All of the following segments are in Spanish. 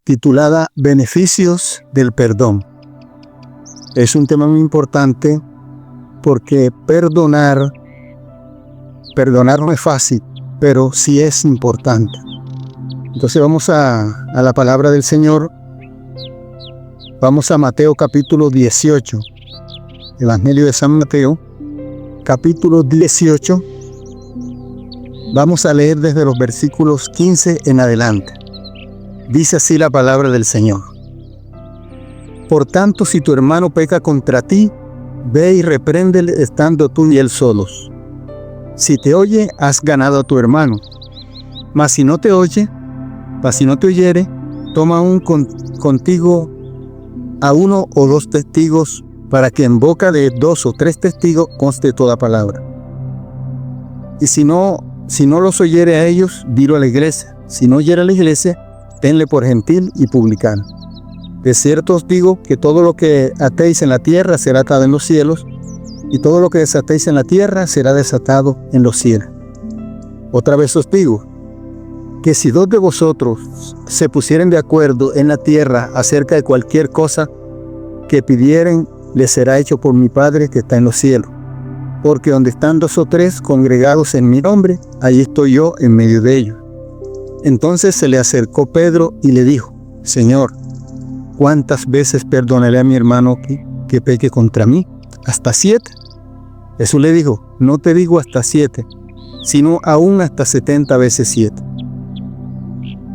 titulada Beneficios del perdón. Es un tema muy importante porque perdonar no es fácil, pero sí es importante. Entonces vamos a la palabra del Señor. Vamos a Mateo capítulo 18. Evangelio de San Mateo, capítulo 18. Vamos a leer desde los versículos 15 en adelante. Dice así la palabra del Señor. Por tanto, si tu hermano peca contra ti, ve y repréndele estando tú y él solos. Si te oye, has ganado a tu hermano. Mas si no te oyere, toma contigo a 1 o 2 testigos, para que en boca de 2 o 3 testigos conste toda palabra. Y si no los oyere a ellos, dilo a la iglesia. Si no oyere a la iglesia, tenle por gentil y publicano. De cierto os digo que todo lo que atéis en la tierra será atado en los cielos, y todo lo que desatéis en la tierra será desatado en los cielos. Otra vez os digo, que si 2 de vosotros se pusieren de acuerdo en la tierra acerca de cualquier cosa que pidieren, les será hecho por mi Padre que está en los cielos. Porque donde están 2 o 3 congregados en mi nombre, allí estoy yo en medio de ellos. Entonces se le acercó Pedro y le dijo, Señor, ¿cuántas veces perdonaré a mi hermano que peque contra mí? ¿Hasta 7? Jesús le dijo, no te digo hasta 7, sino aún hasta 70 veces 7.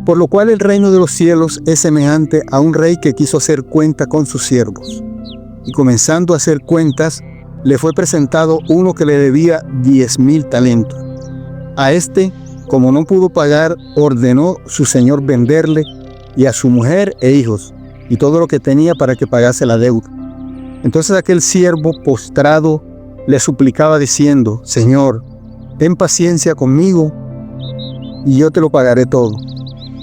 Por lo cual el reino de los cielos es semejante a un rey que quiso hacer cuenta con sus siervos. Y comenzando a hacer cuentas, le fue presentado uno que le debía 10,000 talentos. A este, como no pudo pagar, ordenó su señor venderle, y a su mujer e hijos, y todo lo que tenía para que pagase la deuda. Entonces aquel siervo postrado le suplicaba diciendo, Señor, ten paciencia conmigo, y yo te lo pagaré todo.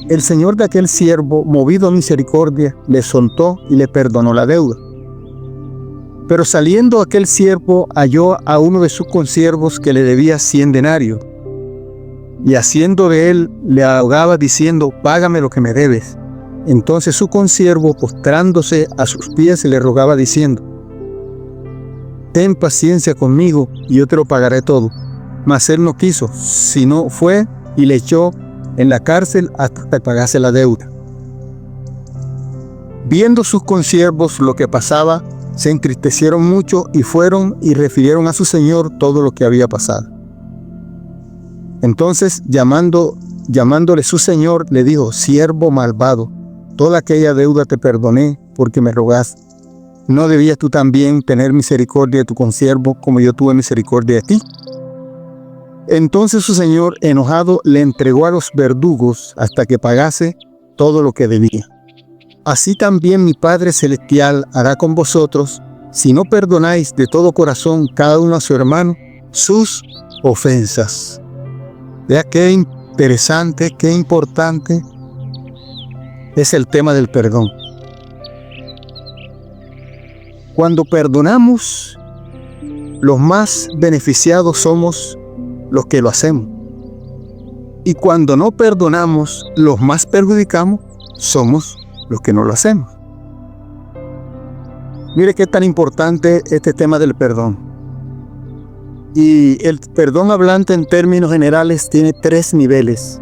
El señor de aquel siervo, movido a misericordia, le soltó y le perdonó la deuda. Pero saliendo aquel siervo halló a uno de sus consiervos que le debía 100 denarios. Y haciendo de él, le ahogaba diciendo, págame lo que me debes. Entonces su consiervo, postrándose a sus pies, le rogaba diciendo, ten paciencia conmigo y yo te lo pagaré todo. Mas él no quiso, sino fue y le echó en la cárcel hasta que pagase la deuda. Viendo sus consiervos lo que pasaba, se entristecieron mucho y fueron y refirieron a su señor todo lo que había pasado. Entonces, llamándole su señor, le dijo, siervo malvado, toda aquella deuda te perdoné porque me rogaste. ¿No debías tú también tener misericordia de tu consiervo como yo tuve misericordia de ti? Entonces su señor, enojado, le entregó a los verdugos hasta que pagase todo lo que debía. Así también mi Padre Celestial hará con vosotros, si no perdonáis de todo corazón cada uno a su hermano sus ofensas. Vea qué interesante, qué importante es el tema del perdón. Cuando perdonamos, los más beneficiados somos los que lo hacemos. Y cuando no perdonamos, los más perjudicamos somos los que no lo hacemos. Mire qué tan importante este tema del perdón. Y el perdón hablante en términos generales tiene 3 niveles.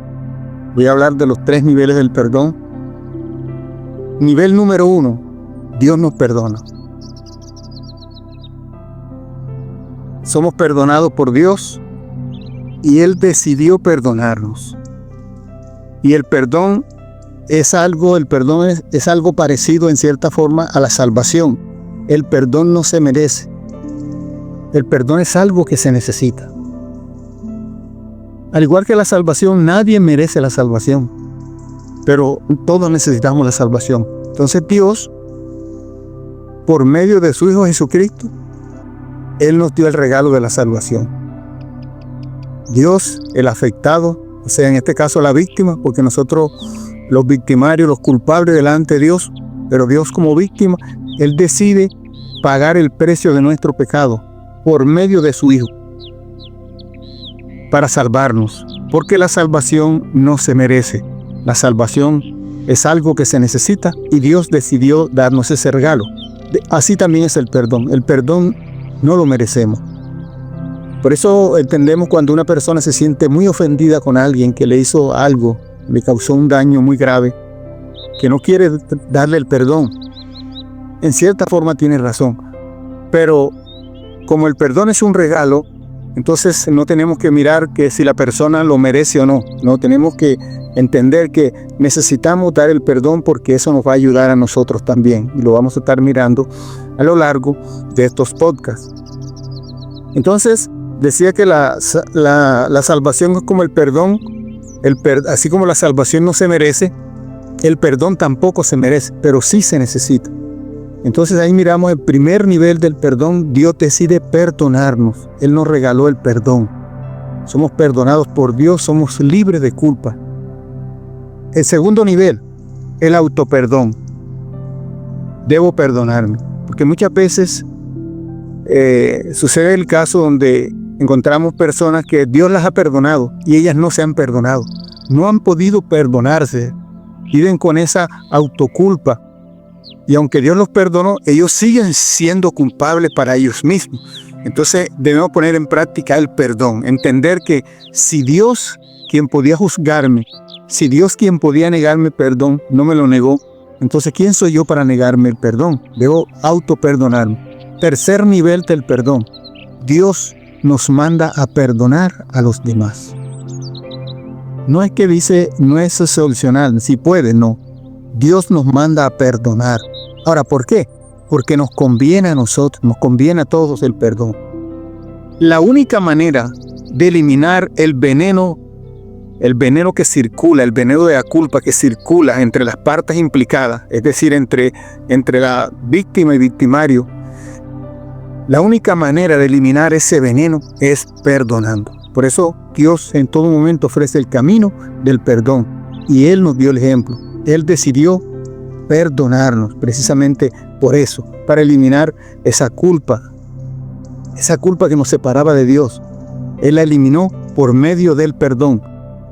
Voy a hablar de los 3 niveles del perdón. Nivel número 1, Dios nos perdona. Somos perdonados por Dios y Él decidió perdonarnos. Y el perdón es algo parecido en cierta forma a la salvación. El perdón no se merece. El perdón es algo que se necesita. Al igual que la salvación, nadie merece la salvación, pero todos necesitamos la salvación. Entonces Dios, por medio de su Hijo Jesucristo, Él nos dio el regalo de la salvación. Dios, el afectado, o sea, en este caso la víctima, porque nosotros los victimarios, los culpables delante de Dios, pero Dios como víctima, Él decide pagar el precio de nuestro pecado por medio de su Hijo para salvarnos, porque la salvación no se merece. La salvación es algo que se necesita y Dios decidió darnos ese regalo. Así también es el perdón. El perdón no lo merecemos. Por eso entendemos cuando una persona se siente muy ofendida con alguien que le hizo algo, le causó un daño muy grave, que no quiere darle el perdón. En cierta forma tiene razón, pero como el perdón es un regalo, entonces no tenemos que mirar que si la persona lo merece o no. No, tenemos que entender que necesitamos dar el perdón porque eso nos va a ayudar a nosotros también. Y lo vamos a estar mirando a lo largo de estos podcasts. Entonces, decía que la salvación es como el perdón. Así como la salvación no se merece, el perdón tampoco se merece, pero sí se necesita. Entonces ahí miramos el primer nivel del perdón. Dios decide perdonarnos. Él nos regaló el perdón. Somos perdonados por Dios, somos libres de culpa. El segundo nivel, el autoperdón. Debo perdonarme. Porque muchas veces sucede el caso donde encontramos personas que Dios las ha perdonado y ellas no se han perdonado. No han podido perdonarse. Viven con esa autoculpa. Y aunque Dios los perdonó, ellos siguen siendo culpables para ellos mismos. Entonces debemos poner en práctica el perdón. Entender que si Dios, quien podía juzgarme, si Dios, quien podía negarme perdón, no me lo negó, entonces ¿quién soy yo para negarme el perdón? Debo autoperdonarme. Tercer nivel del perdón. Dios nos manda a perdonar a los demás. No es que dice, no es solucional, si puede, no. Dios nos manda a perdonar. Ahora, ¿por qué? Porque nos conviene a nosotros, nos conviene a todos el perdón. La única manera de eliminar el veneno que circula, el veneno de la culpa que circula entre las partes implicadas, es decir, entre la víctima y victimario, la única manera de eliminar ese veneno es perdonando. Por eso Dios en todo momento ofrece el camino del perdón y Él nos dio el ejemplo. Él decidió perdonarnos precisamente por eso, para eliminar esa culpa que nos separaba de Dios. Él la eliminó por medio del perdón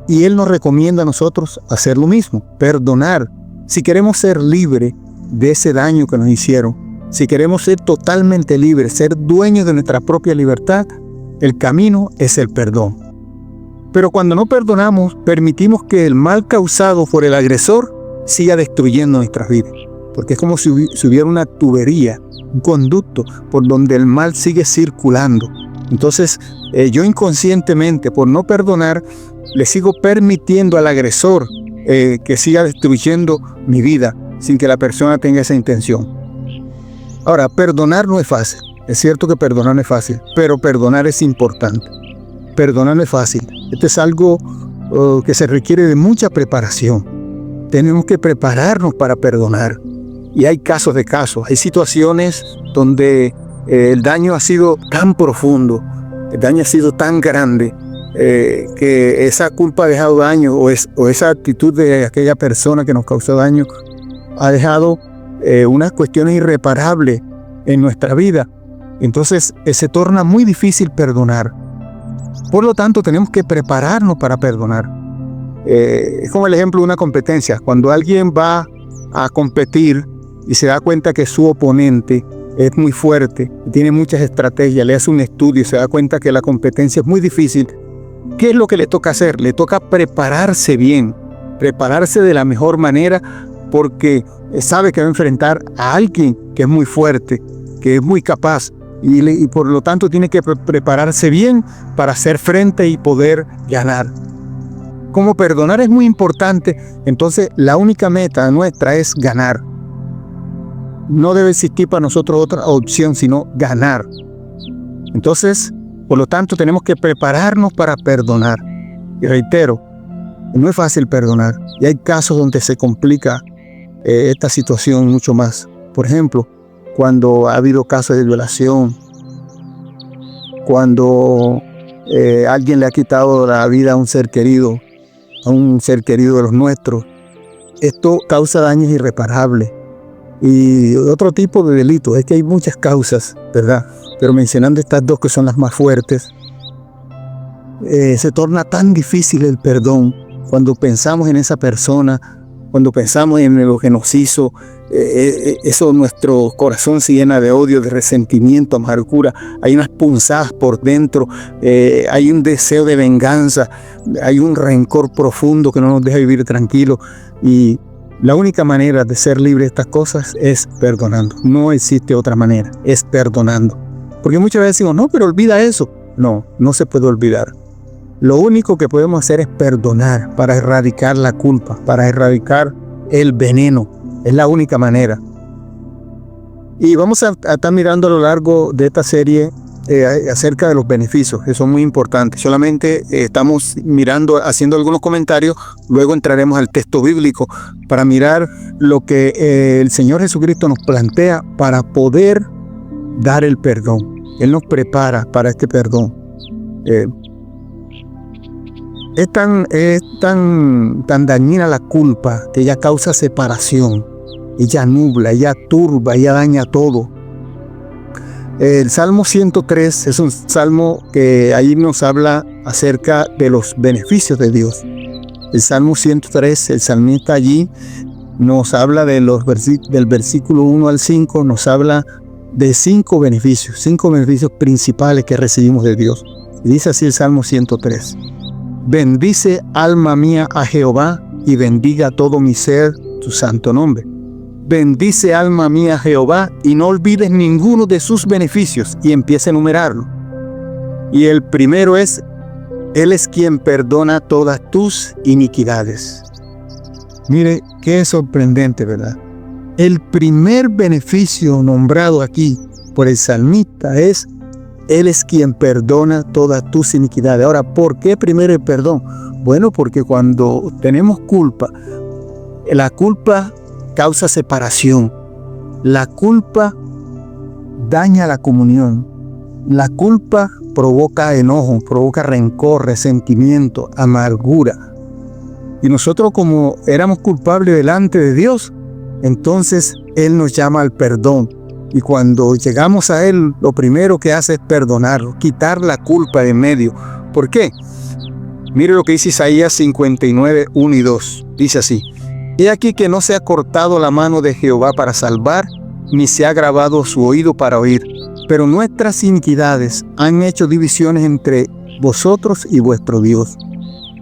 y Él nos recomienda a nosotros hacer lo mismo, perdonar. Si queremos ser libres de ese daño que nos hicieron, si queremos ser totalmente libres, ser dueños de nuestra propia libertad, el camino es el perdón. Pero cuando no perdonamos, permitimos que el mal causado por el agresor siga destruyendo nuestras vidas. Porque es como si hubiera una tubería, un conducto por donde el mal sigue circulando. Entonces, yo inconscientemente, por no perdonar, le sigo permitiendo al agresor que siga destruyendo mi vida sin que la persona tenga esa intención. Ahora, perdonar no es fácil. Es cierto que perdonar no es fácil, pero perdonar es importante. Perdonar no es fácil. Esto es algo que se requiere de mucha preparación. Tenemos que prepararnos para perdonar. Y hay casos de casos. Hay situaciones donde el daño ha sido tan profundo, el daño ha sido tan grande, que esa culpa ha dejado daño o esa actitud de aquella persona que nos causó daño ha dejado unas cuestiones irreparables en nuestra vida. Entonces se torna muy difícil perdonar. Por lo tanto, tenemos que prepararnos para perdonar. Es como el ejemplo de una competencia. Cuando alguien va a competir y se da cuenta que su oponente es muy fuerte, tiene muchas estrategias, le hace un estudio y se da cuenta que la competencia es muy difícil, ¿qué es lo que le toca hacer? Le toca prepararse bien, prepararse de la mejor manera, porque sabe que va a enfrentar a alguien que es muy fuerte, que es muy capaz, y por lo tanto tiene que prepararse bien para hacer frente y poder ganar. Como perdonar es muy importante, entonces la única meta nuestra es ganar. No debe existir para nosotros otra opción sino ganar. Entonces, por lo tanto, tenemos que prepararnos para perdonar. Y reitero, no es fácil perdonar. Y hay casos donde se complica esta situación mucho más. Por ejemplo, cuando ha habido casos de violación, cuando alguien le ha quitado la vida a un ser querido de los nuestros. Esto causa daños irreparables. Y otro tipo de delitos, es que hay muchas causas, ¿verdad? Pero mencionando estas dos que son las más fuertes, se torna tan difícil el perdón cuando pensamos en esa persona cuando pensamos en lo que nos hizo, eso nuestro corazón se llena de odio, de resentimiento, amargura. Hay unas punzadas por dentro, hay un deseo de venganza, hay un rencor profundo que no nos deja vivir tranquilos. Y la única manera de ser libre de estas cosas es perdonando. No existe otra manera, es perdonando. Porque muchas veces decimos, no, pero olvida eso. No, no se puede olvidar. Lo único que podemos hacer es perdonar para erradicar la culpa, para erradicar el veneno. Es la única manera. Y vamos a estar mirando a lo largo de esta serie acerca de los beneficios, que son muy importantes. Solamente estamos mirando, haciendo algunos comentarios, luego entraremos al texto bíblico para mirar lo que el Señor Jesucristo nos plantea para poder dar el perdón. Él nos prepara para este perdón. Es tan dañina la culpa que ella causa separación, ella nubla, ella turba, ella daña todo. El Salmo 103 es un salmo que ahí nos habla acerca de los beneficios de Dios. El Salmo 103, el salmista allí nos habla de del versículo 1 al 5, nos habla de 5 beneficios principales que recibimos de Dios. Y dice así el Salmo 103. Bendice, alma mía, a Jehová, y bendiga todo mi ser tu santo nombre. Bendice, alma mía, a Jehová, y no olvides ninguno de sus beneficios, y empieza a enumerarlo. Y el primero es, Él es quien perdona todas tus iniquidades. Mire, qué sorprendente, ¿verdad? El primer beneficio nombrado aquí por el salmista es, Él es quien perdona todas tus iniquidades. Ahora, ¿por qué primero el perdón? Bueno, porque cuando tenemos culpa, la culpa causa separación. La culpa daña la comunión. La culpa provoca enojo, provoca rencor, resentimiento, amargura. Y nosotros, como éramos culpables delante de Dios, entonces Él nos llama al perdón. Y cuando llegamos a Él, lo primero que hace es perdonarlo, quitar la culpa de en medio. ¿Por qué? Mire lo que dice Isaías 59, 1 y 2. Dice así: He aquí que no se ha cortado la mano de Jehová para salvar, ni se ha grabado su oído para oír. Pero nuestras iniquidades han hecho divisiones entre vosotros y vuestro Dios.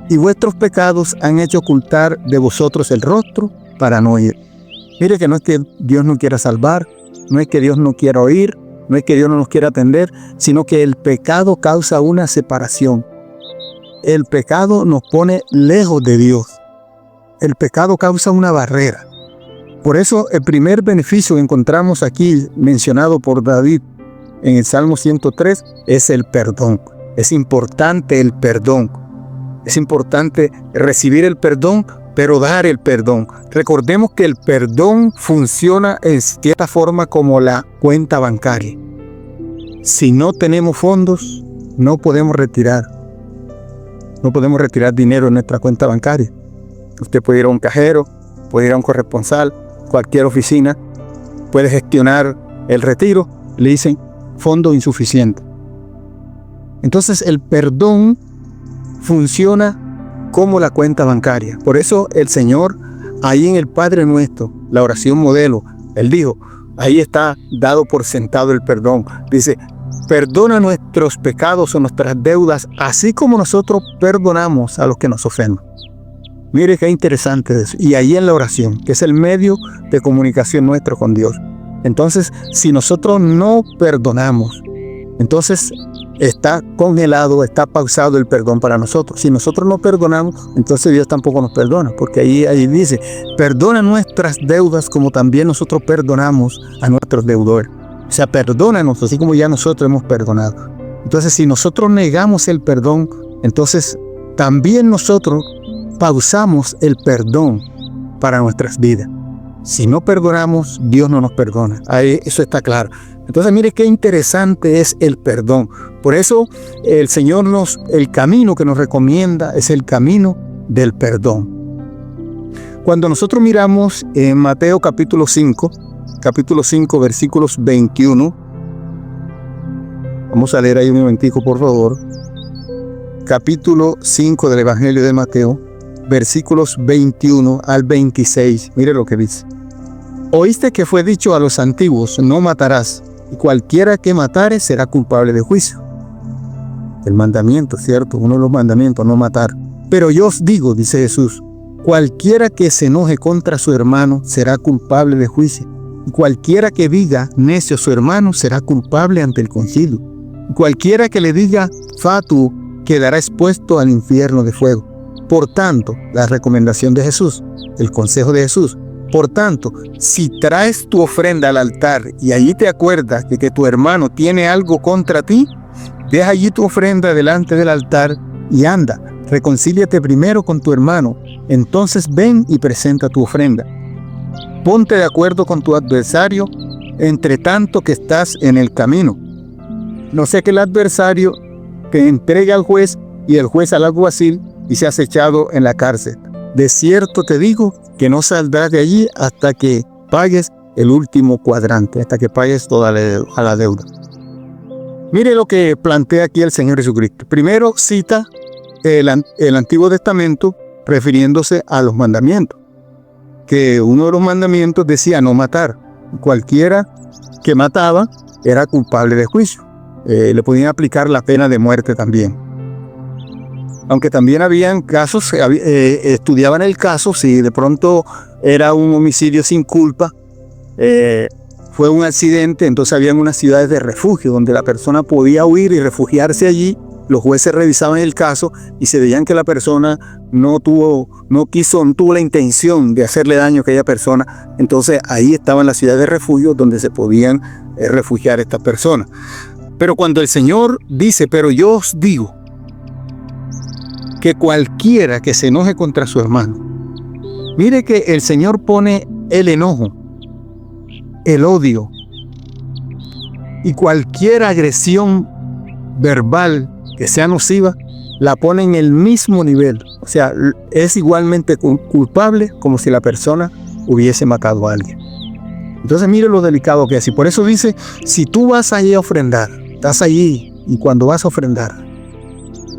Y vuestros pecados han hecho ocultar de vosotros el rostro para no oír. Mire que no es que Dios no quiera salvar, no es que Dios no quiera oír, no es que Dios no nos quiera atender, sino que el pecado causa una separación. El pecado nos pone lejos de Dios. El pecado causa una barrera. Por eso el primer beneficio que encontramos aquí mencionado por David en el Salmo 103 es el perdón. Es importante el perdón. Es importante recibir el perdón, pero dar el perdón. Recordemos que el perdón funciona en cierta forma como la cuenta bancaria. Si no tenemos fondos, no podemos retirar. No podemos retirar dinero en nuestra cuenta bancaria. Usted puede ir a un cajero, puede ir a un corresponsal, cualquier oficina, puede gestionar el retiro, le dicen fondo insuficiente. Entonces el perdón funciona como la cuenta bancaria. Por eso el Señor, ahí en el Padre Nuestro, la oración modelo, Él dijo, ahí está dado por sentado el perdón. Dice, perdona nuestros pecados o nuestras deudas, así como nosotros perdonamos a los que nos ofenden. Mire qué interesante eso. Y ahí en la oración, que es el medio de comunicación nuestro con Dios. Entonces, si nosotros no perdonamos, entonces está congelado, está pausado el perdón para nosotros. Si nosotros no perdonamos, entonces Dios tampoco nos perdona, porque ahí dice, perdona nuestras deudas como también nosotros perdonamos a nuestros deudores. O sea, perdónanos así como ya nosotros hemos perdonado. Entonces, si nosotros negamos el perdón, entonces también nosotros pausamos el perdón para nuestras vidas. Si no perdonamos, Dios no nos perdona. Ahí, eso está claro. Entonces, mire qué interesante es el perdón. Por eso, el Señor el camino que nos recomienda es el camino del perdón. Cuando nosotros miramos en Mateo capítulo 5, versículos 21, vamos a leer ahí un momentico, por favor. Capítulo 5 del Evangelio de Mateo, versículos 21 al 26. Mire lo que dice. Oíste que fue dicho a los antiguos, no matarás, y cualquiera que matare será culpable de juicio. El mandamiento, ¿cierto? Uno de los mandamientos, no matar. Pero yo os digo, dice Jesús, cualquiera que se enoje contra su hermano será culpable de juicio. Y cualquiera que diga necio a su hermano será culpable ante el concilio. Y cualquiera que le diga fatuo quedará expuesto al infierno de fuego. Por tanto, la recomendación de Jesús, el consejo de Jesús, por tanto, si traes tu ofrenda al altar y allí te acuerdas de que tu hermano tiene algo contra ti, deja allí tu ofrenda delante del altar y anda, reconcíliate primero con tu hermano, entonces ven y presenta tu ofrenda. Ponte de acuerdo con tu adversario, entre tanto que estás en el camino. No sea que el adversario te entregue al juez y el juez al alguacil y seas echado en la cárcel. De cierto te digo que no saldrás de allí hasta que pagues el último cuadrante, hasta que pagues toda la deuda. Mire lo que plantea aquí el Señor Jesucristo. Primero cita el Antiguo Testamento refiriéndose a los mandamientos. Que uno de los mandamientos decía no matar. Cualquiera que mataba era culpable de juicio. Le podían aplicar la pena de muerte también. Aunque también habían casos, estudiaban el caso, si de pronto era un homicidio sin culpa, fue un accidente, entonces habían unas ciudades de refugio donde la persona podía huir y refugiarse allí. Los jueces revisaban el caso y se veían que la persona no tuvo la intención de hacerle daño a aquella persona. Entonces ahí estaban las ciudades de refugio donde se podían refugiar estas personas. Pero cuando el Señor dice, pero yo os digo que cualquiera que se enoje contra su hermano, mire que el Señor pone el enojo, el odio y cualquier agresión verbal que sea nociva, la pone en el mismo nivel. O sea, es igualmente culpable como si la persona hubiese matado a alguien. Entonces mire lo delicado que es. Y por eso dice, si tú vas allí a ofrendar, estás allí y cuando vas a ofrendar,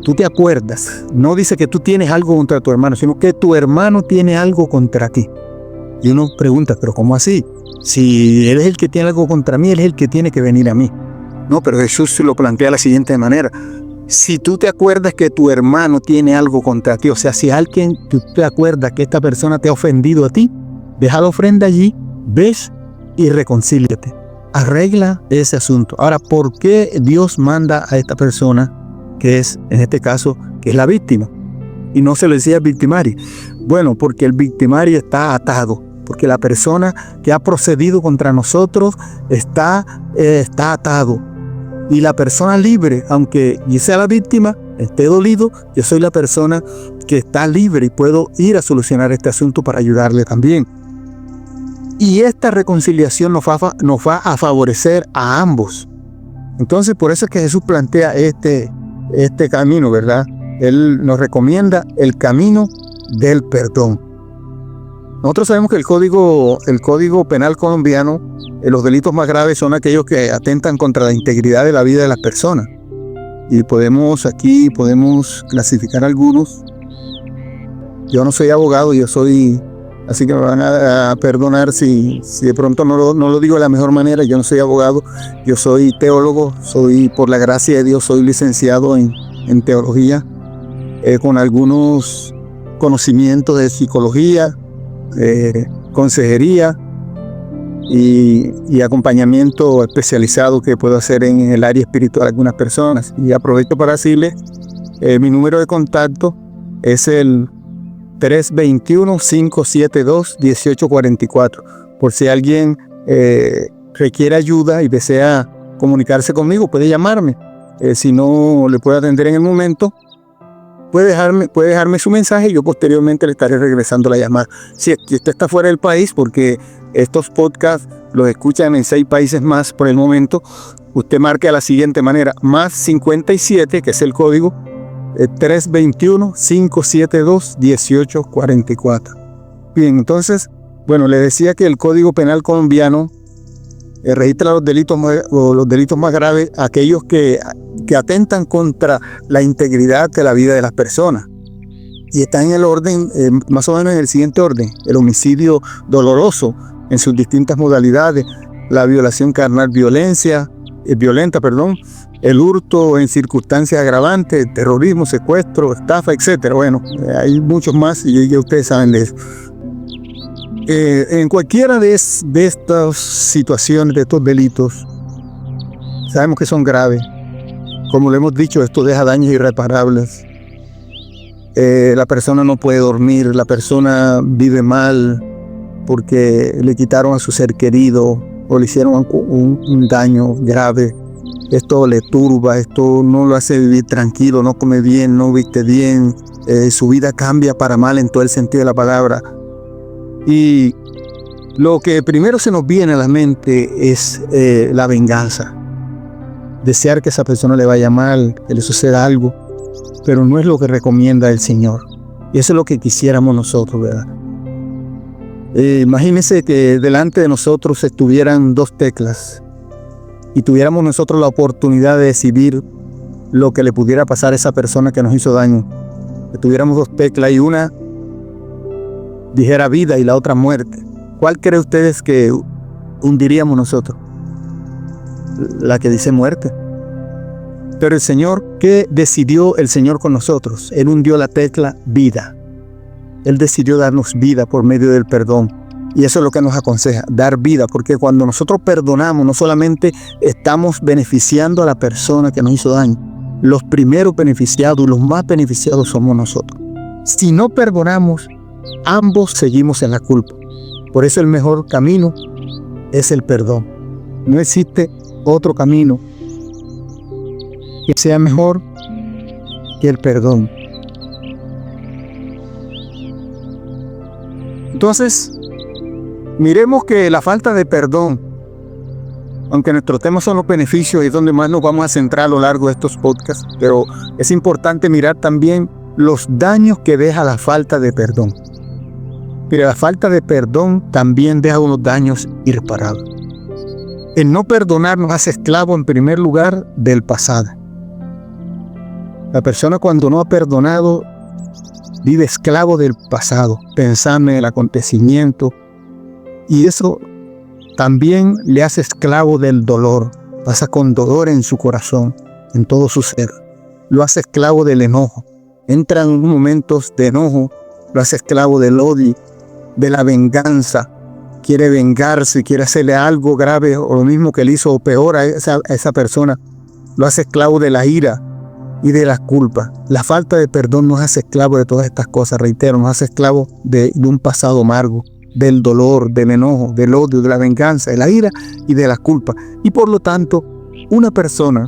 tú te acuerdas, no dice que tú tienes algo contra tu hermano, sino que tu hermano tiene algo contra ti. Y uno pregunta, ¿pero cómo así? Si él es el que tiene algo contra mí, él es el que tiene que venir a mí. No, pero Jesús se lo plantea de la siguiente manera. Si tú te acuerdas que tu hermano tiene algo contra ti, o sea, si alguien, tú te acuerdas que esta persona te ha ofendido a ti, deja la ofrenda allí, ves y reconcíliate. Arregla ese asunto. Ahora, ¿por qué Dios manda a esta persona, que es, en este caso, que es la víctima? Y no se le decía victimario. Bueno, porque el victimario está atado. Porque la persona que ha procedido contra nosotros está atado. Y la persona libre, aunque yo sea la víctima, esté dolido, yo soy la persona que está libre y puedo ir a solucionar este asunto para ayudarle también. Y esta reconciliación nos va a favorecer a ambos. Entonces, por eso es que Jesús plantea este camino, ¿verdad? Él nos recomienda el camino del perdón. Nosotros sabemos que el Código Penal colombiano, los delitos más graves son aquellos que atentan contra la integridad de la vida de las personas. Y podemos clasificar algunos. Yo no soy abogado, así que me van a perdonar si de pronto no lo digo de la mejor manera. Yo no soy abogado, yo soy teólogo, por la gracia de Dios, soy licenciado en teología, con algunos conocimientos de psicología, consejería y acompañamiento especializado que puedo hacer en el área espiritual de algunas personas. Y aprovecho para decirles, mi número de contacto es el 321-572-1844. Por si alguien requiere ayuda y desea comunicarse conmigo, puede llamarme. Si no le puedo atender en el momento, puede dejarme su mensaje y yo posteriormente le estaré regresando la llamada. Si usted está fuera del país, porque estos podcasts los escuchan en 6 países más por el momento, usted marque de la siguiente manera: más 57, que es el código, 321-572-1844. Bien, entonces, bueno, le decía que el Código Penal colombiano registra los delitos más graves, aquellos que atentan contra la integridad de la vida de las personas. Y está en el orden, más o menos en el siguiente orden: el homicidio doloroso en sus distintas modalidades, la violación carnal violenta, el hurto en circunstancias agravantes, terrorismo, secuestro, estafa, etc. Bueno, hay muchos más y ya ustedes saben de eso. En cualquiera de estas situaciones, de estos delitos, sabemos que son graves. Como lo hemos dicho, esto deja daños irreparables. La persona no puede dormir, la persona vive mal porque le quitaron a su ser querido o le hicieron un daño grave. Esto le turba, esto no lo hace vivir tranquilo, no come bien, no viste bien, su vida cambia para mal en todo el sentido de la palabra. Y lo que primero se nos viene a la mente es la venganza. Desear que esa persona le vaya mal, que le suceda algo, pero no es lo que recomienda el Señor. Y eso es lo que quisiéramos nosotros, ¿verdad? Imagínense que delante de nosotros estuvieran dos teclas y tuviéramos nosotros la oportunidad de decidir lo que le pudiera pasar a esa persona que nos hizo daño. Que tuviéramos dos teclas y una dijera vida y la otra muerte. ¿Cuál creen ustedes que hundiríamos nosotros? La que dice muerte. Pero el Señor, ¿qué decidió el Señor con nosotros? Él hundió la tecla vida. Él decidió darnos vida por medio del perdón. Y eso es lo que nos aconseja, dar vida, porque cuando nosotros perdonamos, no solamente estamos beneficiando a la persona que nos hizo daño, los primeros beneficiados, los más beneficiados somos nosotros. Si no perdonamos, ambos seguimos en la culpa. Por eso el mejor camino es el perdón. No existe otro camino que sea mejor que el perdón. Entonces, miremos que la falta de perdón, aunque nuestro tema son los beneficios y es donde más nos vamos a centrar a lo largo de estos podcasts, pero es importante mirar también los daños que deja la falta de perdón. Mira, la falta de perdón también deja unos daños irreparables. El no perdonar nos hace esclavo en primer lugar del pasado. La persona cuando no ha perdonado vive esclavo del pasado, pensando en el acontecimiento, y eso también le hace esclavo del dolor. Pasa con dolor en su corazón, en todo su ser. Lo hace esclavo del enojo. Entra en momentos de enojo, lo hace esclavo del odio, de la venganza. Quiere vengarse, quiere hacerle algo grave o lo mismo que le hizo o peor a esa persona. Lo hace esclavo de la ira y de la culpa. La falta de perdón nos hace esclavo de todas estas cosas, reitero, nos hace esclavo de un pasado amargo, del dolor, del enojo, del odio, de la venganza, de la ira y de la culpa. Y por lo tanto, una persona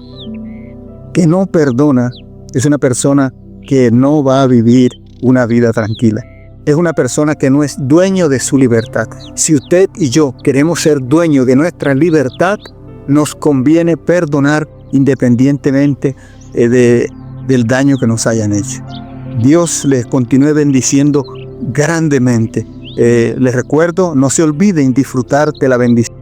que no perdona es una persona que no va a vivir una vida tranquila. Es una persona que no es dueño de su libertad. Si usted y yo queremos ser dueños de nuestra libertad, nos conviene perdonar independientemente del daño que nos hayan hecho. Dios les continúe bendiciendo grandemente. Les recuerdo, no se olviden disfrutar de la bendición